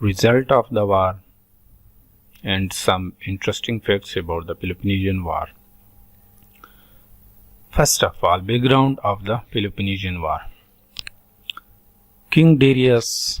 result of the war, and some interesting facts about the Peloponnesian War. First of all, background of the Peloponnesian War. King Darius,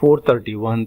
431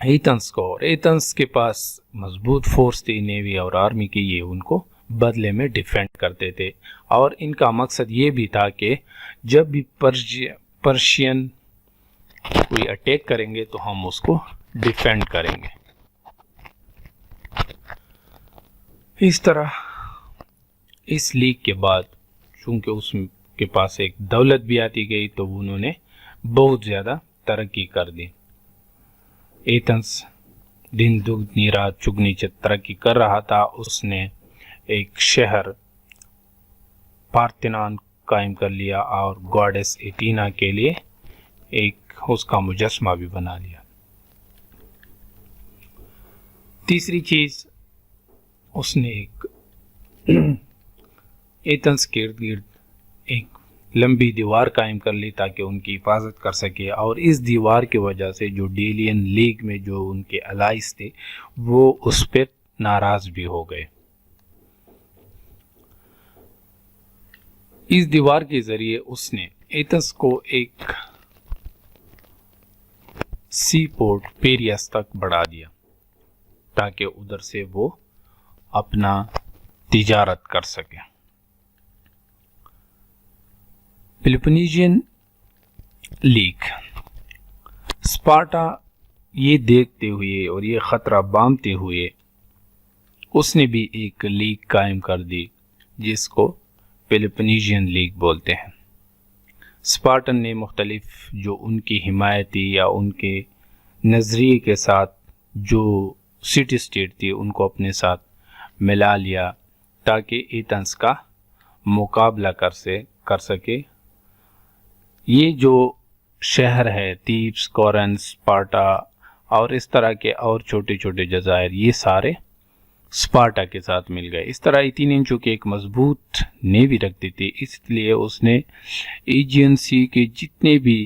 Athens کو، اور Athens کے پاس مضبوط force تھی navy اور army کی، یہ ان کو بدلے میں ڈیفینڈ کرتے تھے، اور ان کا مقصد یہ بھی تھا کہ جب بھی پرشین کوئی اٹیک کریں گے تو ہم اس کو ڈیفینڈ کریں گے۔ اس طرح اس لیگ کے بعد چونکہ اس کے پاس ایک دولت بھی آتی گئی تو انہوں نے بہت زیادہ ترقی کر دی۔ ایتھنس دن دگنی رات چگنی ترقی کر رہا تھا۔ اس نے ایک شہر پارتھینون قائم کر لیا اور گاڈیس ایتھینا کے لیے ایک اس کا مجسمہ بھی بنا لیا۔ تیسری چیز، اس نے ایک ایتھنس کے ارد گرد ایک لمبی دیوار قائم کر لی تاکہ ان کی حفاظت کر سکے، اور اس دیوار کی وجہ سے جو ڈیلین لیگ میں جو ان کے الائز تھے وہ اس پہ ناراض بھی ہو گئے۔ اس دیوار کے ذریعے اس نے ایتھنس کو ایک سی پورٹ پیریس تک بڑھا دیا تاکہ ادھر سے وہ اپنا تجارت کر سکے۔ پیلوپونیشین لیگ، اسپارٹا یہ دیکھتے ہوئے اور یہ خطرہ بامتے ہوئے اس نے بھی ایک لیگ قائم کر دی جس کو پیلوپونیشین لیگ بولتے ہیں۔ اسپارٹن نے مختلف جو ان کی حمایتی یا ان کے نظریے کے ساتھ جو سٹی اسٹیٹ تھی ان کو اپنے ساتھ ملا لیا تاکہ ایتھنس کا مقابلہ کر سکے۔ یہ جو شہر ہے تیبس، کورنث، اسپارٹا اور اس طرح کے اور چھوٹے چھوٹے جزائر، یہ سارے اسپارٹا کے ساتھ مل گئے۔ اس طرح ایتھینین چونکہ ایک مضبوط نیوی رکھتی تھی، اس لیے اس نے ایجین سی کے جتنے بھی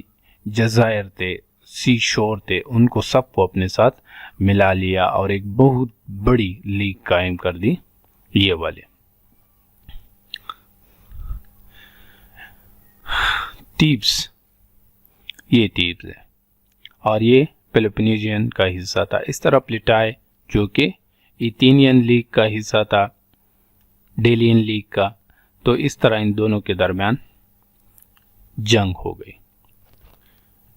جزائر تھے، سی شور تھے، ان کو سب کو اپنے ساتھ ملا لیا اور ایک بہت بڑی لیگ قائم کر دی۔ یہ والے تیبس، یہ تیبس ہے اور یہ پیلوپونیشین کا حصہ تھا۔ اس طرح پلیٹائے جو کہ ایتھینین لیگ کا حصہ تھا، ڈیلین لیگ کا، تو اس طرح ان دونوں کے درمیان جنگ ہو گئی۔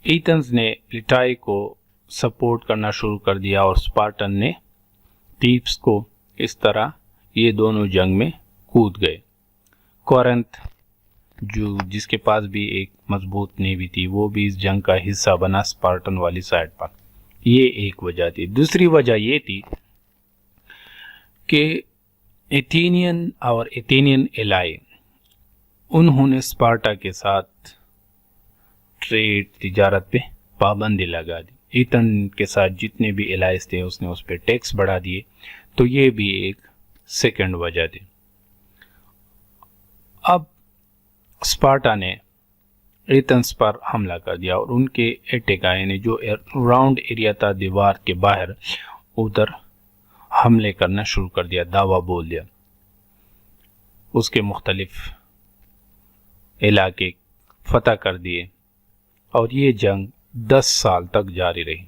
ایتھنس نے پلیٹائے کو سپورٹ کرنا شروع کر دیا اور اسپارٹن نے تیبس کو، اس طرح یہ دونوں جنگ میں کود گئے۔ کورنتھ جس کے پاس بھی ایک مضبوط نیوی تھی وہ بھی اس جنگ کا حصہ بنا اسپارٹن والی سائڈ پر۔ یہ ایک وجہ تھی۔ دوسری وجہ یہ تھی کہ ایتھینین اور ایتھینین الائی انہوں نے اسپارٹا کے ساتھ ٹریڈ، تجارت پہ پابندی لگا دی۔ ایتھن کے ساتھ جتنے بھی الائز تھے اس نے اس پہ ٹیکس بڑھا دیے، تو یہ بھی ایک سیکنڈ وجہ تھی۔ اب اسپارٹا نے ایتھنس پر حملہ کر دیا اور ان کے ایٹیکا یعنی جو راؤنڈ ایریا تھا دیوار کے باہر، ادھر حملے کرنا شروع کر دیا، دعویٰ بول دیا، اس کے مختلف علاقے فتح کر دیے، اور یہ جنگ 10 سال تک جاری رہی۔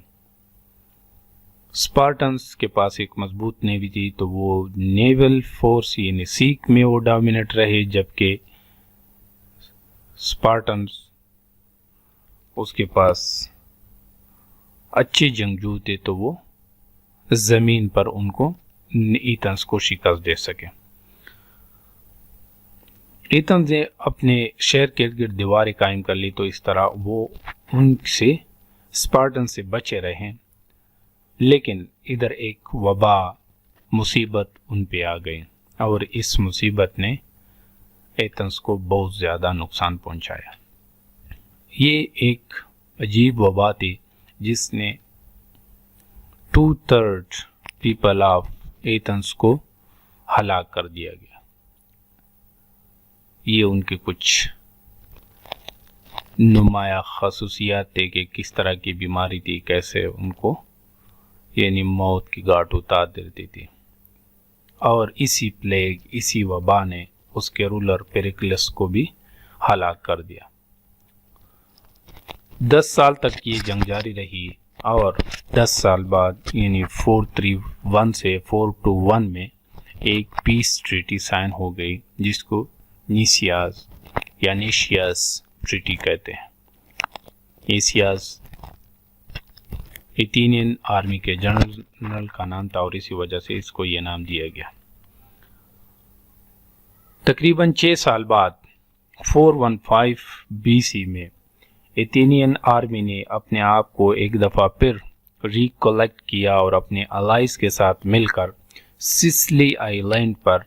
اسپارٹنس کے پاس ایک مضبوط نیوی تھی تو وہ نیول فورس یعنی سیک میں وہ ڈومینیٹ رہے، جبکہ اسپارٹنس اس کے پاس اچھے جنگجو تھے تو وہ زمین پر ان کو ایتھنس کو شکست دے سکے۔ ایتھنس نے اپنے شہر کے ارد گرد دیواریں قائم کر لی تو اس طرح وہ ان سے اسپارٹن سے بچے رہے، لیکن ادھر ایک وبا مصیبت ان پہ آ گئی اور اس مصیبت نے ایتھنس کو بہت زیادہ نقصان پہنچایا۔ یہ ایک عجیب وبا تھی جس نے 2/3 پیپل آف ایتھنس کو ہلاک کر دیا گیا۔ یہ ان کے کچھ نمایاں خصوصیات تھے کہ کس طرح کی بیماری تھی، کیسے ان کو یعنی موت کی گھاٹ اتار دیتی تھی، اور اسی پلیگ، اسی وبا نے اس کے رولر پیریکلس کو بھی ہلاک کر دیا۔ 10 سال تک یہ جنگ جاری رہی اور 10 سال بعد یعنی 431 سے 421 میں ایک پیس ٹریٹی سائن ہو گئی جس کو نیسیاز یا نیشیاز ٹریٹی کہتے ہیں۔ نیسیاز ایتھینین آرمی کے جنرل کا نام تھا اور اسی وجہ سے اس کو یہ نام دیا گیا۔ تقریباً 6 سال بعد 415 BC میں ایتھینین آرمی نے اپنے آپ کو ایک دفعہ پھر ریکلیکٹ کیا اور اپنے الائز کے ساتھ مل کر سسلی آئی لینڈ پر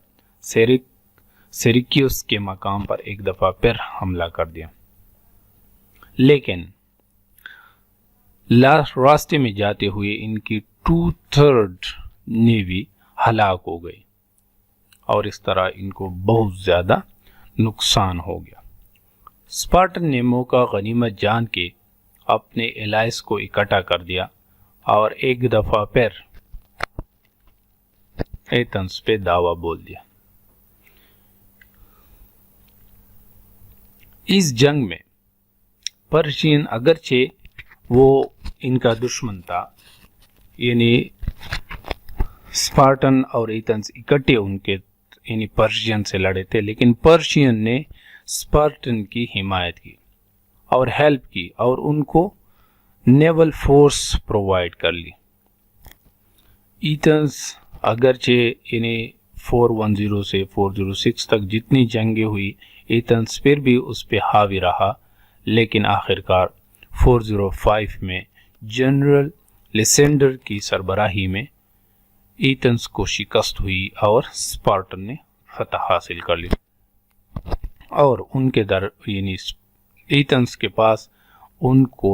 سیریکیوس کے مقام پر ایک دفعہ پھر حملہ کر دیا، لیکن راستے میں جاتے ہوئے ان کی 2/3 نیوی ہلاک ہو گئی اور اس طرح ان کو بہت زیادہ نقصان ہو گیا۔ اسپارٹن نے موقع غنیمت جان کے اپنے الائز کو اکٹھا کر دیا اور ایک دفعہ پھر ایتھنز پہ دعویٰ بول دیا۔ اس جنگ میں پرشین اگرچہ وہ ان کا دشمن تھا، یعنی اسپارٹن اور ایتھنز اکٹھے ان کے یعنی پرشین سے لڑے تھے، لیکن پرشین نے اسپارٹن کی حمایت کی اور ہیلپ کی اور ان کو نیول فورس پرووائڈ کر لی۔ ایتھنز اگرچہ یعنی 410 سے 406 تک جتنی جنگیں ہوئی ایتھنز پھر بھی اس پہ حاوی رہا، لیکن آخرکار 405 میں جنرل لیسینڈر کی سربراہی میں ایتھنز کو شکست ہوئی اور اسپارٹن نے فتح حاصل کر لی، اور ان کے یعنی ایتھنز کے پاس ان کو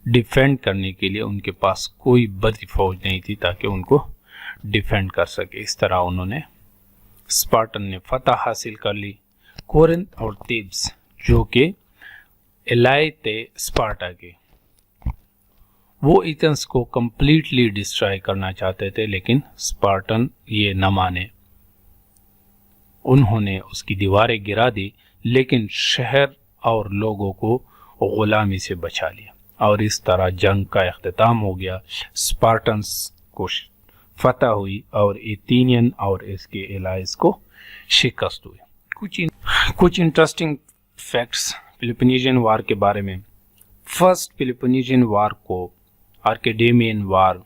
ڈیفینڈ کرنے کے لیے ان کے پاس کوئی بڑی فوج نہیں تھی تاکہ ان کو ڈیفینڈ کر سکے۔ اس طرح انہوں نے اسپارٹن نے فتح حاصل کر لی۔ کورنتھ اور تیبس جو کہ الائے تھے اسپارٹا کے، وہ ایتھنز کو کمپلیٹلی ڈسٹرائے کرنا چاہتے تھے، لیکن اسپارٹن یہ نہ مانے، انہوں نے اس کی دیواریں گرا دی، لیکن شہر اور لوگوں کو غلامی سے بچا لیا، اور اس طرح جنگ کا اختتام ہو گیا۔ اسپارٹنز کو فتح ہوئی اور ایتھینین اور اس کے الائز کو شکست ہوئی۔ کچھ انٹرسٹنگ فیکٹس پیلوپونیشین وار کے بارے میں۔ فرسٹ پیلوپونیشین وار کو آرکیڈیمین وار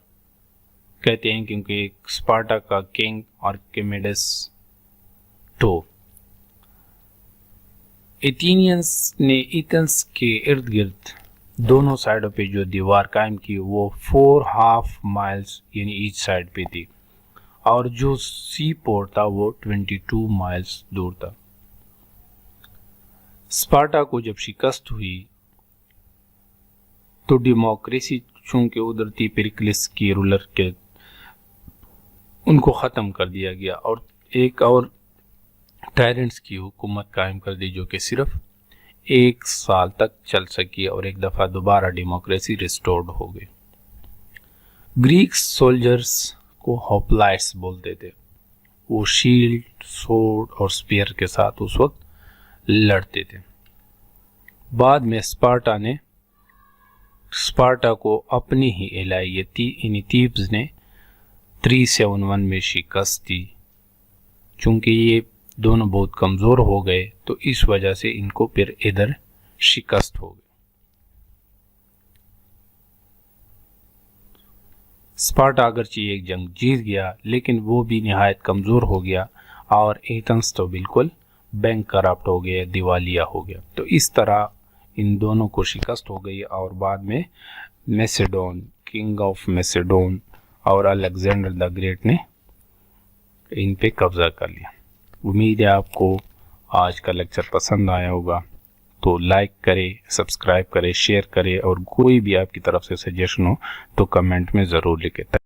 کہتے ہیں کیونکہ اسپارٹا کا کنگ آرکیمیڈس تو ایتھینینز نے ایتھنز کے ارد گرد دونوں سائڈوں پہ جو دیوار قائم کی وہ 4.5 مائلز یعنی ایچ سائڈ پہ تھی، اور جو سی پورٹ تھا وہ 22 مائلز دور تھا۔ اسپارٹا کو جب شکست ہوئی تو ڈیموکریسی چونکہ ادھر تھی پیریکلس کی رولر کے، ان کو ختم کر دیا گیا اور ایک اور ٹائرنٹس کی حکومت قائم کر دی جو کہ صرف 1 سال تک چل سکی اور ایک دفعہ دوبارہ ڈیموکریسی ریسٹورڈ ہو گئی۔ گریک سولجرز کو ہوپلائٹس بولتے تھے، وہ شیلڈ، سورڈ اور سپیئر کے ساتھ اس وقت لڑتے تھے۔ بعد میں اسپارٹا کو اپنی ہی الائے تیبز نے 371 میں شکست دی۔ چونکہ یہ دونوں بہت کمزور ہو گئے تو اس وجہ سے ان کو پھر ادھر شکست ہو گئی۔ اسپارٹا اگرچہ ایک جنگ جیت گیا لیکن وہ بھی نہایت کمزور ہو گیا اور ایتھنز تو بالکل بینک کرپٹ ہو گیا، دیوالیہ ہو گیا۔ تو اس طرح ان دونوں کو شکست ہو گئی اور بعد میں میسیڈون، کنگ آف میسیڈون اور الیگزینڈر دا گریٹ نے ان پہ قبضہ کر لیا۔ امید ہے آپ کو آج کا لیکچر پسند آیا ہوگا، تو لائک کرے، سبسکرائب کرے، شیئر کرے، اور کوئی بھی آپ کی طرف سے سجیشن ہو تو کمنٹ میں ضرور لکھیں۔